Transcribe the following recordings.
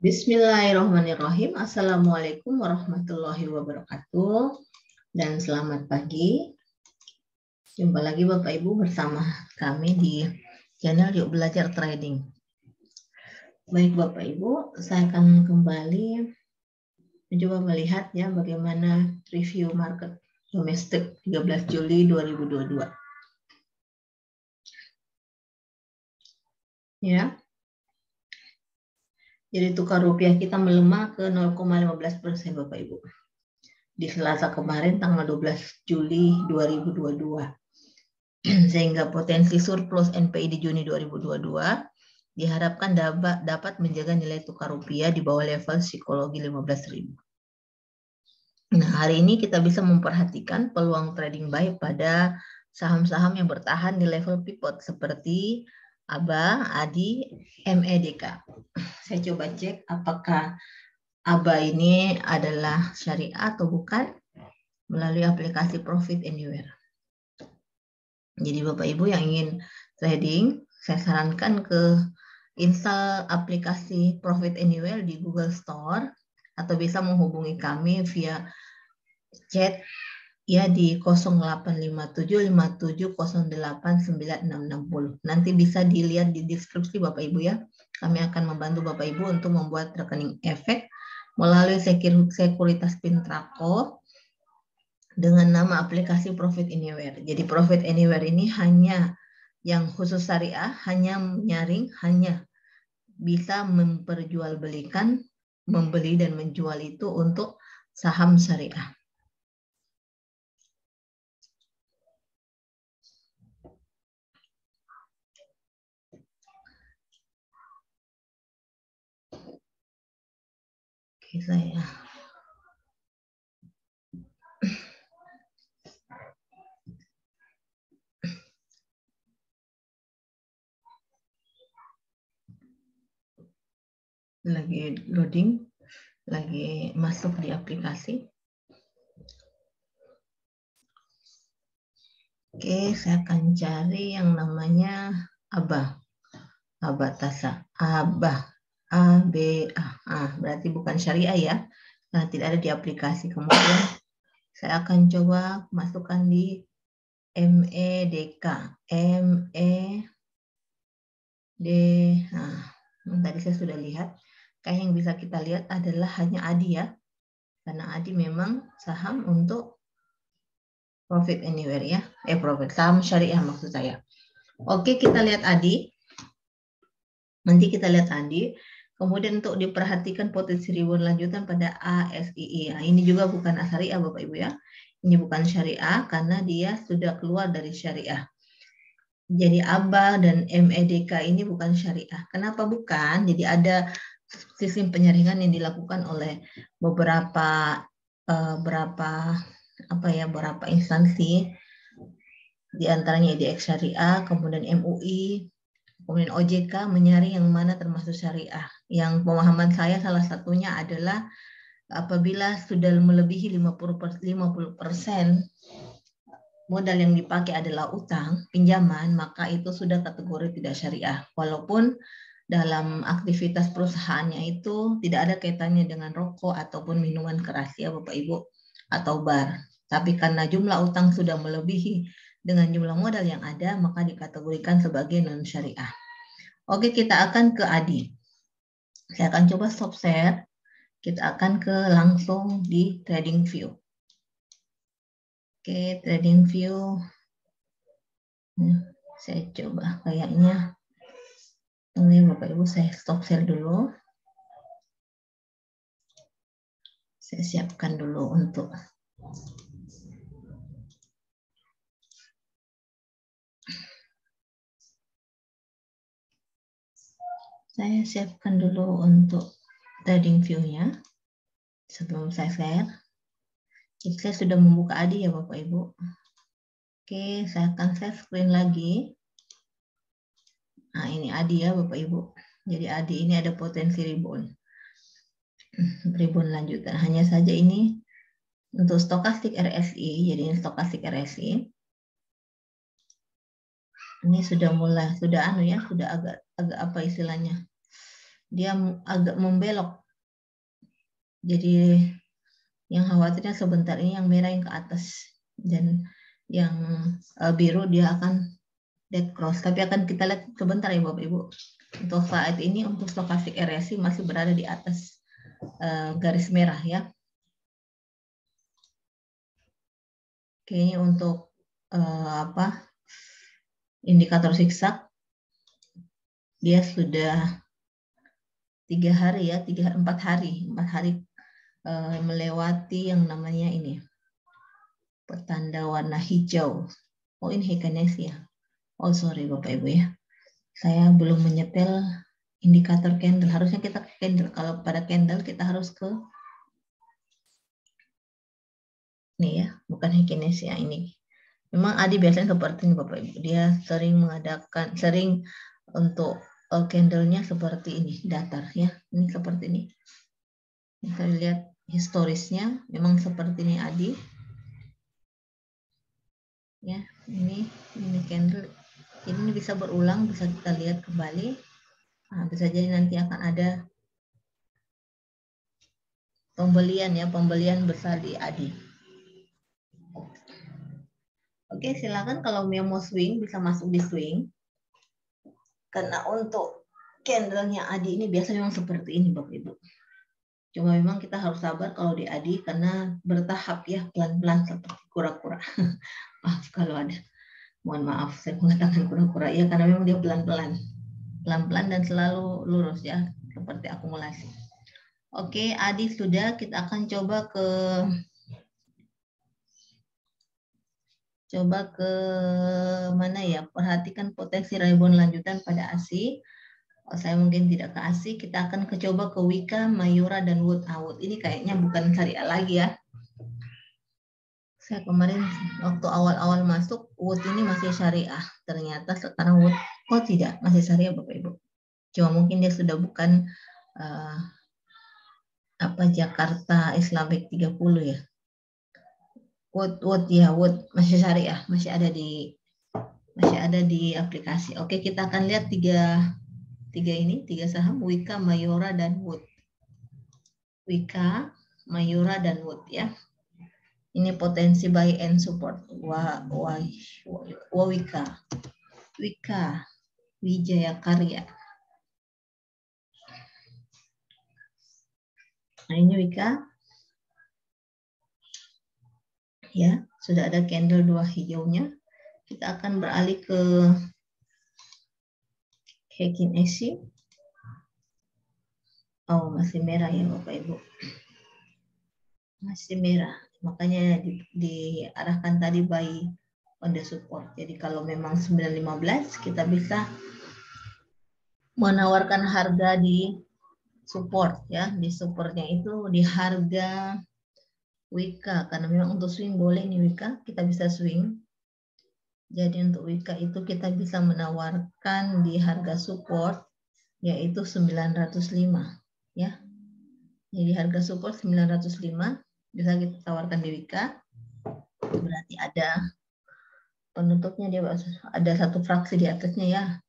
Bismillahirrahmanirrahim. Assalamualaikum warahmatullahi wabarakatuh. Dan selamat pagi. Jumpa lagi Bapak Ibu bersama kami di channel Yuk Belajar Trading. Baik Bapak Ibu, saya akan kembali mencoba melihat ya bagaimana review market domestik 13 Juli 2022. Ya. Jadi tukar rupiah kita melemah ke 0,15% Bapak Ibu. Di Selasa kemarin tanggal 12 Juli 2022. Sehingga potensi surplus NPI di Juni 2022 diharapkan dapat menjaga nilai tukar rupiah di bawah level psikologi 15.000. Nah, hari ini kita bisa memperhatikan peluang trading buy pada saham-saham yang bertahan di level pivot seperti ABA, ADI, MEDK. Saya coba cek apakah ABA ini adalah syariah atau bukan melalui aplikasi Profit Anywhere. Jadi Bapak Ibu yang ingin trading, saya sarankan ke install aplikasi Profit Anywhere di Google Store atau bisa menghubungi kami via chat ya di 085757089660. Nanti bisa dilihat di deskripsi Bapak Ibu ya. Kami akan membantu Bapak Ibu untuk membuat rekening efek melalui sekuritas Pintrako dengan nama aplikasi Profit Anywhere. Jadi Profit Anywhere ini hanya yang khusus syariah, hanya menyaring, hanya bisa memperjualbelikan, membeli dan menjual itu untuk saham syariah. Oke, saya lagi loading, lagi masuk di aplikasi. Oke, saya akan cari yang namanya ABA. ABA Tasa. ABA. ABA. Berarti bukan syariah ya. Karena tidak ada di aplikasi. Kemudian saya akan coba masukkan di MEDK. Tadi saya sudah lihat. Kayak yang bisa kita lihat adalah hanya ADI ya. Karena ADI memang saham untuk Profit Anywhere ya. Profit saham syariah maksud saya. Oke, kita lihat ADI. Nanti kita lihat ADI. Kemudian untuk diperhatikan potensi rebound lanjutan pada ASII. Nah, ini juga bukan syariah Bapak Ibu ya. Ini bukan syariah karena dia sudah keluar dari syariah. Jadi ABA dan MEDK ini bukan syariah. Kenapa bukan? Jadi ada sistem penyaringan yang dilakukan oleh beberapa instansi, di antaranya IDX Syariah, kemudian MUI, kemudian OJK menyaring yang mana termasuk syariah. Yang pemahaman saya salah satunya adalah apabila sudah melebihi 50% modal yang dipakai adalah utang, pinjaman, maka itu sudah kategori tidak syariah. Walaupun dalam aktivitas perusahaannya itu tidak ada kaitannya dengan rokok ataupun minuman keras ya Bapak Ibu atau bar. Tapi karena jumlah utang sudah melebihi dengan jumlah modal yang ada, maka dikategorikan sebagai non syariah. Oke, kita akan ke ADI. Saya akan coba stop share. Kita akan ke langsung di Trading View. Oke, Trading View. Saya coba kayaknya. Ini Bapak Ibu saya stop share dulu. Saya siapkan dulu untuk Trading View-nya sebelum saya share. Jadi saya sudah membuka ADI ya Bapak Ibu. Oke, saya akan share screen lagi. Nah, ini ADI ya Bapak Ibu. Jadi ADI ini ada potensi rebound lanjutan. Hanya saja ini untuk stokastik RSI. Jadi ini stokastik RSI. Ini sudah mulai, sudah agak apa istilahnya? dia agak membelok. Jadi yang khawatirnya sebentar ini yang merah yang ke atas dan yang biru dia akan dead cross. Tapi akan kita lihat sebentar ya Bapak Ibu. Untuk saat ini untuk stokastik RSI masih berada di atas garis merah ya. Oke, ini untuk indikator zigzag dia sudah 4 hari melewati yang namanya ini pertanda warna hijau. Oh ini Heikennesia. Oh sorry Bapak Ibu ya, saya belum menyetel indikator candle. Harusnya kita ke candle. Kalau pada candle kita harus ke nih ya, bukan Heikennesia ini. Memang Adi biasanya seperti ini Bapak Ibu. Dia sering untuk candlenya seperti ini, datar ya. Ini seperti ini. Kita lihat historisnya, memang seperti ini Adi. Ya, ini candle. Jadi ini bisa berulang, bisa kita lihat kembali. Nah, bisa jadi nanti akan ada pembelian besar di Adi. Oke, silakan kalau mau swing bisa masuk di swing. Karena untuk candlenya Adi ini biasanya memang seperti ini Bapak Ibu. Cuma memang kita harus sabar kalau di Adi karena bertahap ya, pelan-pelan seperti kura-kura. Maaf kalau ada. Mohon maaf saya mengatakan kura-kura ya, karena memang dia pelan-pelan. Pelan-pelan dan selalu lurus ya, seperti akumulasi. Oke, Adi sudah, kita akan coba ke mana ya? Perhatikan potensi rebound lanjutan pada ASI. Saya mungkin tidak ke ASI, kita akan coba ke Wika, Mayura, dan Wood. Ini kayaknya bukan syariah lagi ya. Saya kemarin waktu awal-awal masuk, Wood ini masih syariah. Ternyata sekarang Wood, oh tidak, masih syariah Bapak Ibu. Cuma mungkin dia sudah bukan Jakarta Islamic 30 ya. Wood masih syariah, masih ada di aplikasi. Oke, kita akan lihat tiga saham, Wika, Mayura, dan Wood. Wika, Mayura, dan Wood ya. Ini potensi buy and support. Wika, Wijaya Karya. Nah ini Wika. Ya, sudah ada candle 2 hijaunya. Kita akan beralih ke Heikennesia. Oh, masih merah ya Bapak Ibu. Masih merah. Makanya diarahkan tadi buy on the support. Jadi kalau memang 9.15 kita bisa menawarkan harga di support ya. Di supportnya itu di harga Wika, karena memang untuk swing boleh nih Wika, kita bisa swing. Jadi untuk Wika itu kita bisa menawarkan di harga support yaitu 905 ya. Jadi harga support 905 bisa kita tawarkan di Wika. Berarti ada penutupnya, dia ada satu fraksi di atasnya ya.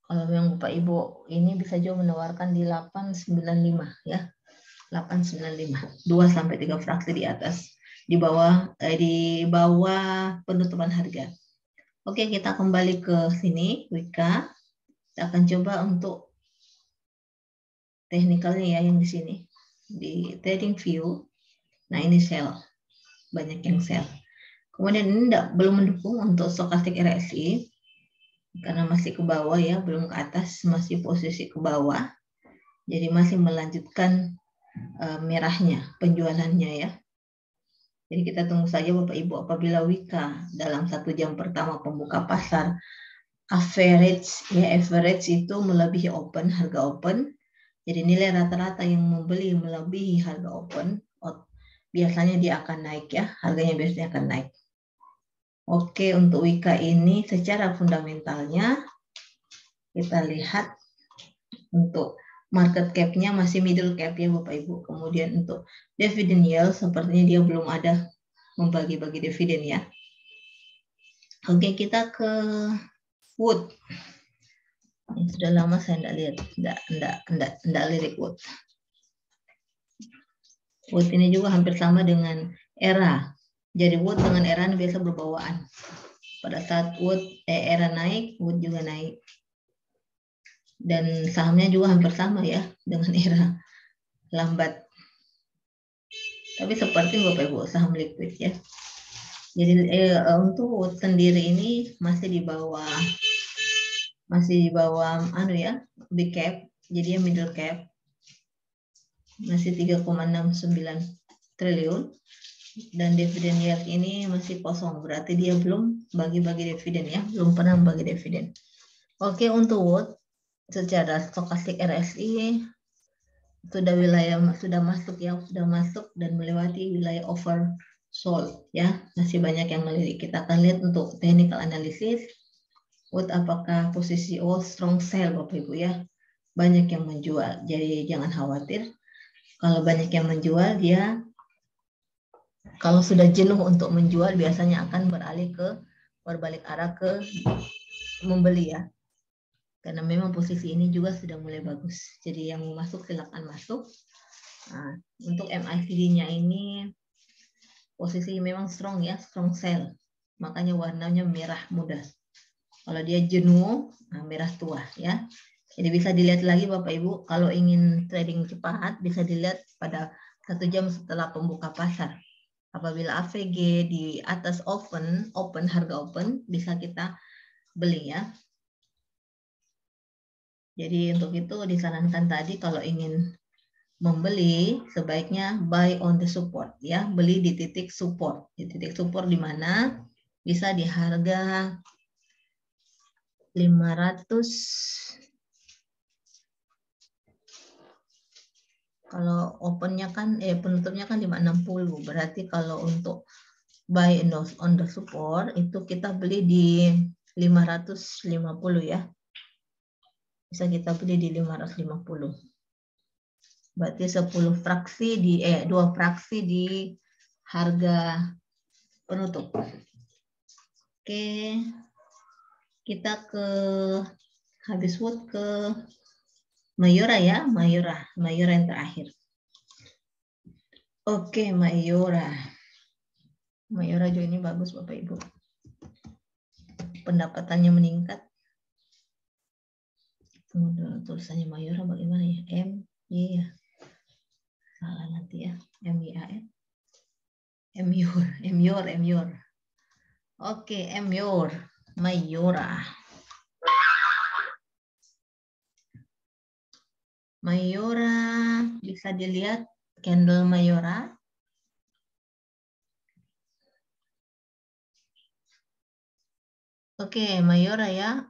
Kalau yang Bapak Ibu ini bisa juga menawarkan di 895 ya. 895, 2-3 fraksi di atas, di bawah penutupan harga. Oke, kita kembali ke sini Wika. Kita akan coba untuk teknikalnya ya, yang di sini di trading view. Nah ini sell, banyak yang sell. Kemudian ini belum mendukung untuk stokastik RSI karena masih ke bawah ya, belum ke atas, masih posisi ke bawah. Jadi masih melanjutkan merahnya penjualannya ya. Jadi kita tunggu saja Bapak Ibu, apabila Wika dalam 1 jam pertama pembuka pasar average itu melebihi harga open. Jadi nilai rata-rata yang membeli melebihi harga open, biasanya dia akan naik ya, harganya biasanya akan naik. Oke, untuk Wika ini secara fundamentalnya kita lihat untuk market cap-nya masih middle cap ya Bapak Ibu. Kemudian untuk dividend yield sepertinya dia belum ada membagi-bagi dividen ya. Oke, kita ke Wood. Ini sudah lama saya enggak lirik wood. Wood ini juga hampir sama dengan era. Jadi wood dengan era biasa berbawaan. Pada saat era naik, wood juga naik. Dan sahamnya juga hampir sama ya dengan era lambat. Tapi seperti Bapak Ibu saham liquid ya. Jadi untuk wood sendiri ini masih di bawah big cap, jadi middle cap. Masih 3,69 triliun dan dividen yield ini masih kosong, berarti dia belum bagi-bagi dividen ya, belum pernah bagi dividen. Oke, untuk wood secara stokastik RSI sudah masuk dan melewati wilayah oversold ya, masih banyak yang melirik. Kita akan lihat untuk technical analysis wood apakah posisi strong sell Bapak Ibu ya, banyak yang menjual, jadi jangan khawatir. Kalau banyak yang menjual, dia kalau sudah jenuh untuk menjual biasanya akan berbalik arah ke membeli ya. Karena memang posisi ini juga sudah mulai bagus. Jadi yang mau masuk silakan masuk. Nah, untuk MACD-nya ini posisi memang strong ya, strong sell. Makanya warnanya merah muda. Kalau dia jenuh, merah tua ya. Jadi bisa dilihat lagi Bapak Ibu, kalau ingin trading cepat bisa dilihat pada 1 jam setelah pembuka pasar. Apabila AVG di atas harga open, bisa kita beli ya. Jadi untuk itu disarankan tadi kalau ingin membeli sebaiknya buy on the support ya, beli di titik support. Di titik support di mana? Bisa di harga 500. Kalau opennya kan penutupnya kan 560, berarti kalau untuk buy on the support itu kita beli di 550 ya. Bisa kita beli di 550. Berarti 2 fraksi di harga penutup. Oke. Kita habis wood ke Mayora ya, Mayora yang terakhir. Oke, Mayora juga ini bagus Bapak Ibu. Pendapatannya meningkat. Tunggu tulisannya Mayora bagaimana ya? Y ya. Salah nanti ya. MYR. Emior. Oke, Mayora. Mayora bisa dilihat candle Mayora. Oke, Mayora ya.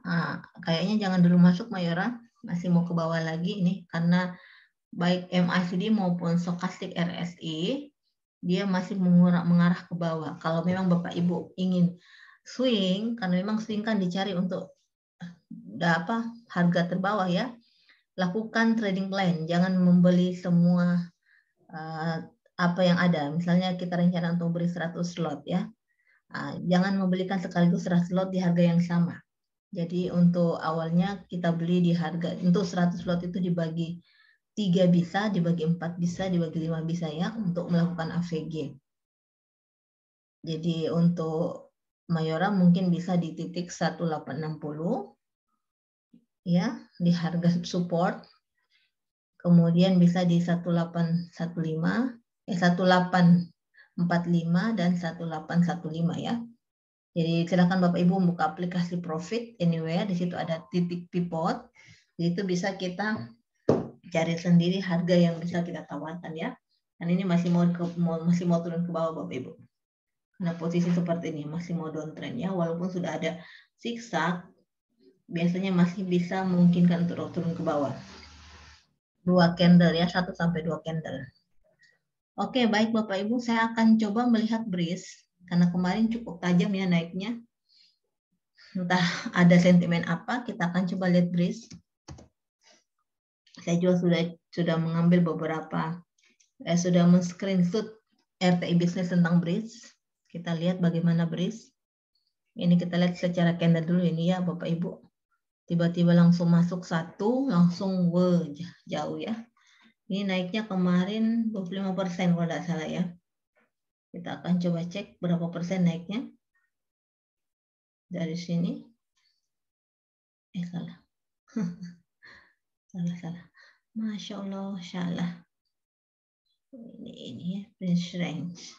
Kayaknya jangan dulu masuk Mayora, masih mau ke bawah lagi nih karena baik MACD maupun stochastic RSI dia masih mengarah ke bawah. Kalau memang Bapak Ibu ingin swing, karena memang swing kan dicari untuk harga terbawah ya. Lakukan trading plan, jangan membeli semua apa yang ada. Misalnya kita rencana untuk beli 100 lot ya. Jangan membelikan sekaligus 100 lot di harga yang sama. Jadi untuk awalnya kita beli di harga, untuk 100 lot itu dibagi 3 bisa, dibagi 4 bisa, dibagi 5 bisa ya untuk melakukan AVG. Jadi untuk Mayora mungkin bisa di titik 1860 ya, di harga support. Kemudian bisa di 1845, 1845 dan 1815 ya. Jadi silakan Bapak Ibu buka aplikasi Profit Anywhere, di situ ada titik pivot. Itu bisa kita cari sendiri harga yang bisa kita tawarkan ya. Dan ini masih mau turun ke bawah Bapak Ibu. Nah, posisi seperti ini masih mau downtrend ya, walaupun sudah ada zigzag, biasanya masih bisa memungkinkan untuk turun ke bawah. 2 candle ya, 1 sampai 2 candle. Oke, baik Bapak Ibu, saya akan coba melihat breeze karena kemarin cukup tajam ya naiknya. Entah ada sentimen apa, kita akan coba lihat breeze. Saya juga sudah mengambil beberapa, sudah men-screenshot RTI bisnis tentang breeze. Kita lihat bagaimana breeze. Ini kita lihat secara candle dulu ini ya Bapak Ibu. Tiba-tiba langsung masuk satu, langsung jauh ya. Ini naiknya kemarin 25% kalau tidak salah ya. Kita akan coba cek berapa persen naiknya. Dari sini. Salah. salah. Masya Allah, salah. Ini ya, price range.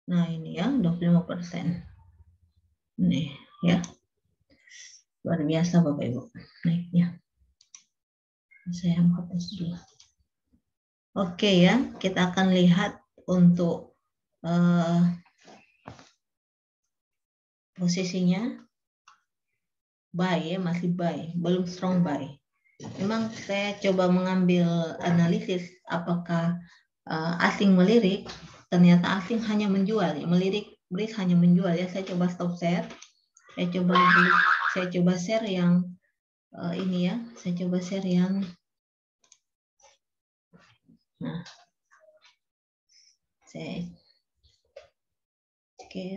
Nah ini ya, 25%. Nih ya. Luar biasa Bapak Ibu naiknya. Saya hapus dulu. Oke ya, kita akan lihat untuk posisinya buy ya, masih buy, belum strong buy. Memang saya coba mengambil analisis apakah asing melirik, ternyata asing hanya menjual, ya. Melirik BRIS hanya menjual ya. Saya coba stop share, saya coba share yang ini ya, saya coba share yang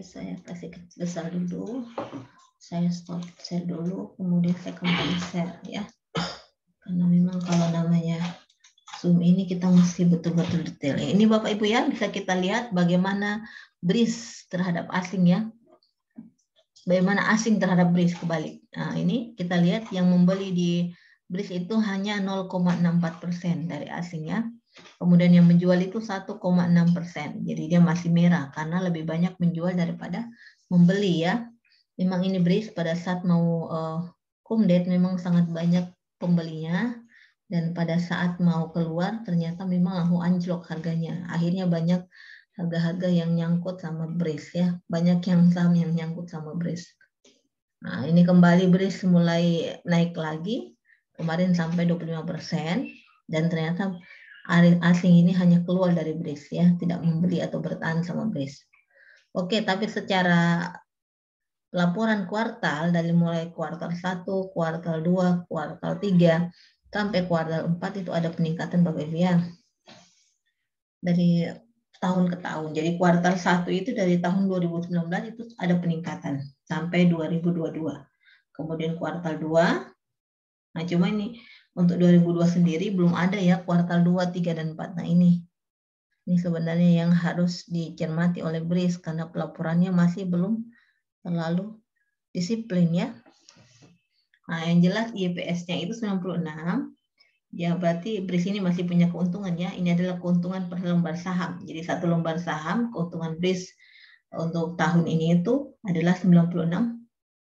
saya kasih besar dulu, saya stop share dulu, kemudian saya kembali share ya, karena memang kalau namanya Zoom ini kita mesti betul-betul detail. Ini Bapak Ibu ya, bisa kita lihat bagaimana BRIS terhadap asing ya, bagaimana asing terhadap BRIS kebalik. Nah ini kita lihat yang membeli di BRIS itu hanya 0,64% dari asing ya. Kemudian yang menjual itu 1,6%. Jadi dia masih merah karena lebih banyak menjual daripada membeli ya. Memang ini BRIS pada saat mau kumdet memang sangat banyak pembelinya, dan pada saat mau keluar ternyata memang langsung anjlok harganya. Akhirnya banyak harga-harga yang nyangkut sama BRIS ya. Banyak yang saham yang nyangkut sama BRIS. Nah, ini kembali BRIS mulai naik lagi. Kemarin sampai 25%, dan ternyata asing ini hanya keluar dari BRIS ya, tidak membeli atau bertahan sama BRIS. Oke, tapi secara laporan kuartal dari mulai kuartal 1, kuartal 2, kuartal 3 sampai kuartal 4 itu ada peningkatan Bapak Ibu ya. Dari tahun ke tahun. Jadi kuartal 1 itu dari tahun 2019 itu ada peningkatan sampai 2022. Kemudian kuartal 2. Nah, cuma ini untuk 2002 sendiri belum ada ya kuartal 2, 3, dan 4. Nah ini sebenarnya yang harus dicermati oleh BRIS karena pelaporannya masih belum terlalu disiplin ya. Nah yang jelas IPS-nya itu 96. Ya berarti BRIS ini masih punya keuntungan ya. Ini adalah keuntungan per lembar saham. Jadi satu lembar saham keuntungan BRIS untuk tahun ini itu adalah 96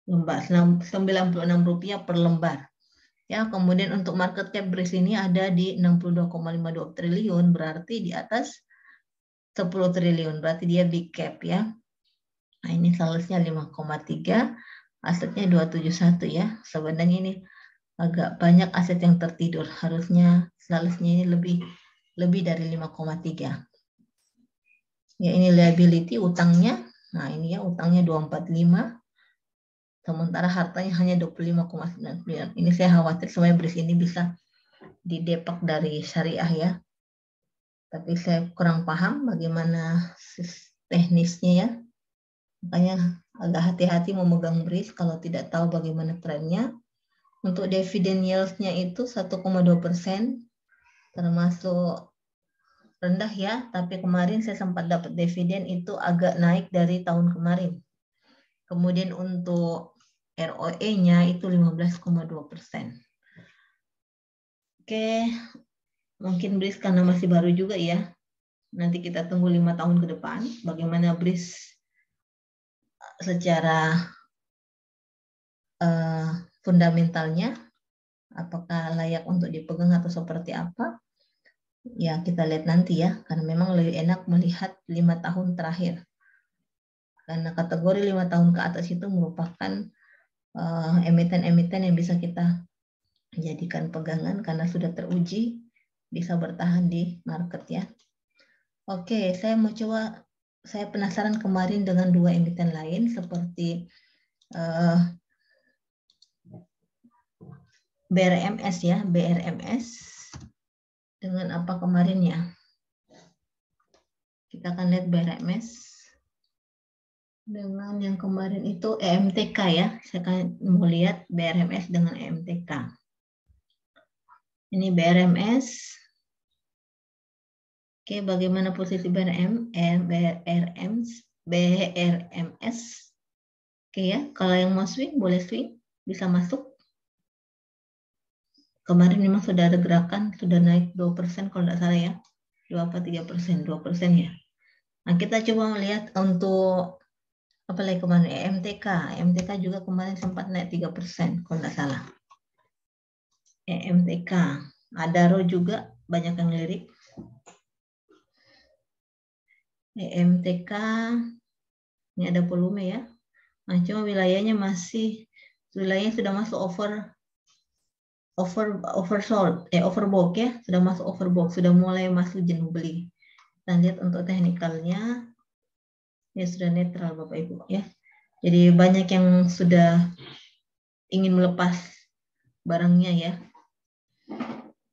lembar, 96 rupiah per lembar. Ya, kemudian untuk market cap BRIS ini ada di 62,52 triliun, berarti di atas 10 triliun, berarti dia big cap ya. Nah, ini salesnya 5,3, asetnya 271 ya. Sebenarnya ini agak banyak aset yang tertidur, harusnya salesnya ini lebih dari 5,3. Ya, ini liability utangnya. Nah, ini ya utangnya 245. Sementara hartanya hanya 25,99. Ini saya khawatir semuanya BRIS ini bisa didepak dari syariah ya. Tapi saya kurang paham bagaimana teknisnya ya. Makanya agak hati-hati memegang BRIS kalau tidak tahu bagaimana trennya. Untuk dividend yield-nya itu 1,2%, termasuk rendah ya. Tapi kemarin saya sempat dapat dividen itu agak naik dari tahun kemarin. Kemudian untuk ROE-nya itu 15,2%. Oke, mungkin BRIS karena masih baru juga ya. Nanti kita tunggu 5 tahun ke depan bagaimana BRIS secara fundamentalnya, apakah layak untuk dipegang atau seperti apa. Ya kita lihat nanti ya, karena memang lebih enak melihat 5 tahun terakhir. Karena kategori 5 tahun ke atas itu merupakan emiten-emiten yang bisa kita jadikan pegangan karena sudah teruji bisa bertahan di market ya. Oke, saya mau coba, saya penasaran kemarin dengan 2 emiten lain seperti BRMS ya, BRMS dengan apa kemarin ya. Kita akan lihat BRMS. Dengan yang kemarin itu EMTK ya. Saya akan mau lihat BRMS dengan EMTK. Ini BRMS. Oke, bagaimana posisi BRMS? Oke ya, kalau yang mau swing boleh swing, bisa masuk. Kemarin memang sudah ada gerakan, sudah naik 2% kalau tidak salah ya. 2 apa 3%, 2% ya. Nah, kita coba melihat untuk apa lagi kemarin EMTK. EMTK juga kemarin sempat naik 3% kalau tidak salah. EMTK. Adaro juga banyak yang lirik. EMTK ini ada volume ya. Nah, cuma wilayahnya sudah masuk overbought ya, sudah masuk overbought, sudah mulai masuk jenuh beli. Kita lihat untuk teknikalnya ya sudah netral Bapak Ibu ya. Jadi banyak yang sudah ingin melepas barangnya ya.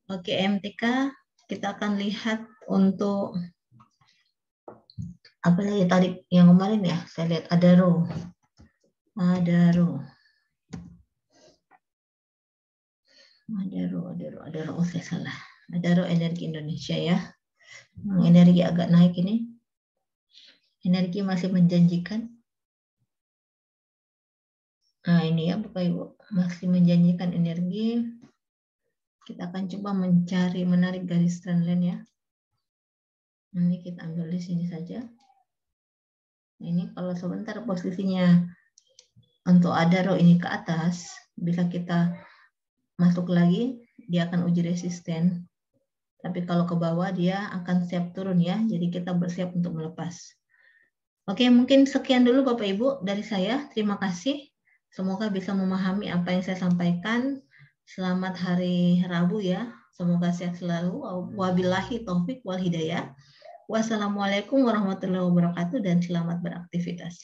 Oke, MTK kita akan lihat untuk apa lagi tarik yang kemarin ya. Saya lihat Adaro. Oh saya salah. Adaro Energi Indonesia ya. Energi agak naik ini. Energi masih menjanjikan. Nah ini ya Bapak Ibu, masih menjanjikan energi. Kita akan coba menarik garis trendline ya. Ini kita ambil di sini saja. Ini kalau sebentar posisinya untuk Adaro ini ke atas, bisa kita masuk lagi, dia akan uji resisten. Tapi kalau ke bawah dia akan siap turun ya, jadi kita bersiap untuk melepas. Oke, mungkin sekian dulu Bapak Ibu dari saya. Terima kasih. Semoga bisa memahami apa yang saya sampaikan. Selamat hari Rabu ya. Semoga sehat selalu. Wabillahi taufik wal hidayah. Wassalamualaikum warahmatullahi wabarakatuh dan selamat beraktivitas.